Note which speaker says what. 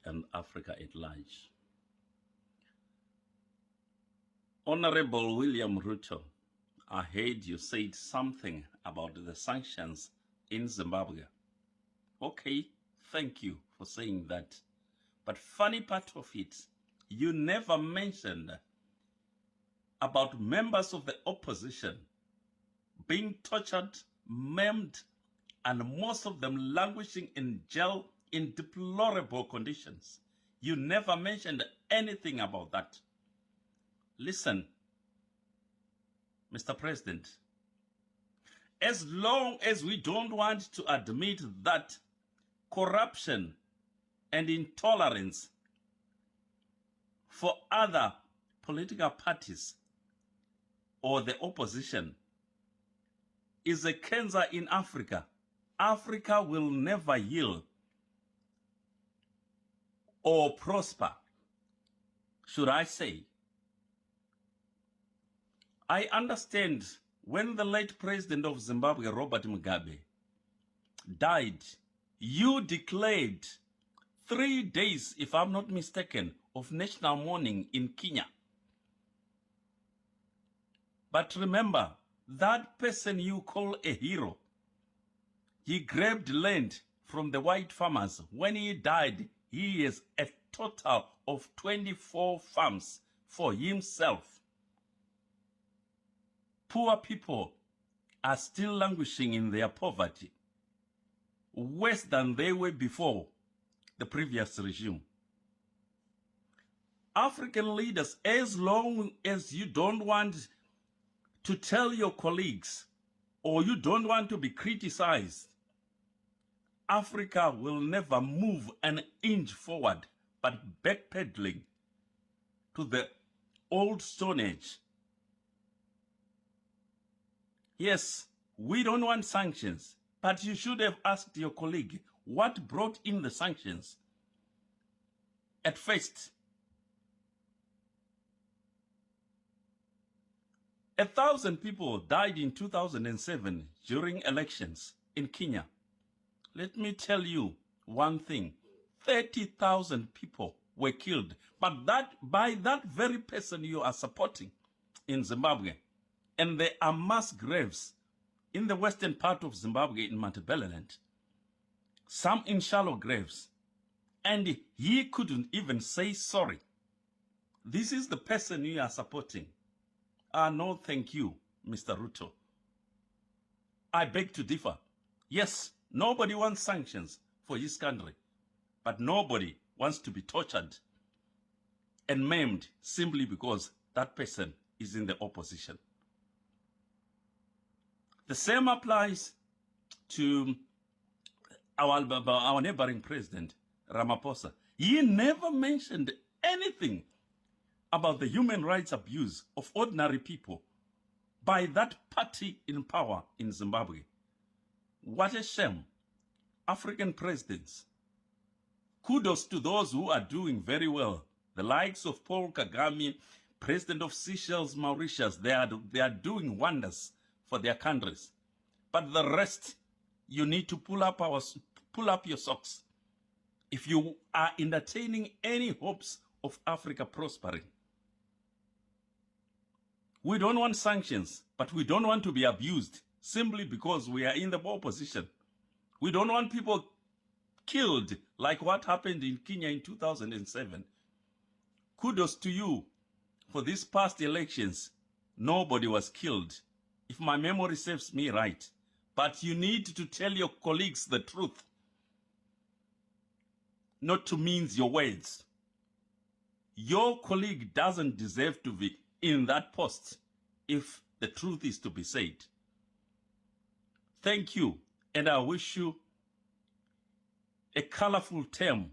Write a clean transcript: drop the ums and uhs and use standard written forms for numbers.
Speaker 1: and Africa at large. Honorable William Ruto, I heard you said something about the sanctions in Zimbabwe. Okay, thank you for saying that. But funny part of it, you never mentioned about members of the opposition being tortured, maimed, and most of them languishing in jail in deplorable conditions. You never mentioned anything about that. Listen, Mr. President, as long as we don't want to admit that corruption and intolerance for other political parties or the opposition is a cancer in Africa, Africa will never heal or prosper, should I say. I understand when the late president of Zimbabwe, Robert Mugabe, died, you declared 3 days, if I'm not mistaken, of national mourning in Kenya. But remember, that person you call a hero, he grabbed land from the white farmers. When he died, he has a total of 24 farms for himself. Poor people are still languishing in their poverty, worse than they were before the previous regime. African leaders, as long as you don't want to tell your colleagues or you don't want to be criticized, Africa will never move an inch forward, but backpedaling to the old Stone Age. Yes, we don't want sanctions, but you should have asked your colleague what brought in the sanctions. At first, 1,000 people died in 2007 during elections in Kenya. Let me tell you one thing, 30,000 people were killed, but that by that very person you are supporting in Zimbabwe. And there are mass graves in the western part of Zimbabwe in Matabeleland, some in shallow graves, and he couldn't even say sorry. This is the person you are supporting. No, thank you, Mr. Ruto. I beg to differ. Yes, nobody wants sanctions for his country, but nobody wants to be tortured and maimed simply because that person is in the opposition. The same applies to our neighboring president, Ramaphosa. He never mentioned anything about the human rights abuse of ordinary people by that party in power in Zimbabwe. What a shame. African presidents, kudos to those who are doing very well. The likes of Paul Kagame, president of Seychelles, Mauritius, they are doing wonders for their countries. But the rest, you need to pull up your socks if you are entertaining any hopes of Africa prospering. We don't want sanctions, but we don't want to be abused simply because we are in the opposition. We don't want people killed like what happened in Kenya in 2007. Kudos to you for these past elections. Nobody was killed, if my memory serves me right. But you need to tell your colleagues the truth, not to mince your words. Your colleague doesn't deserve to be in that post if the truth is to be said. Thank you, and I wish you a colorful term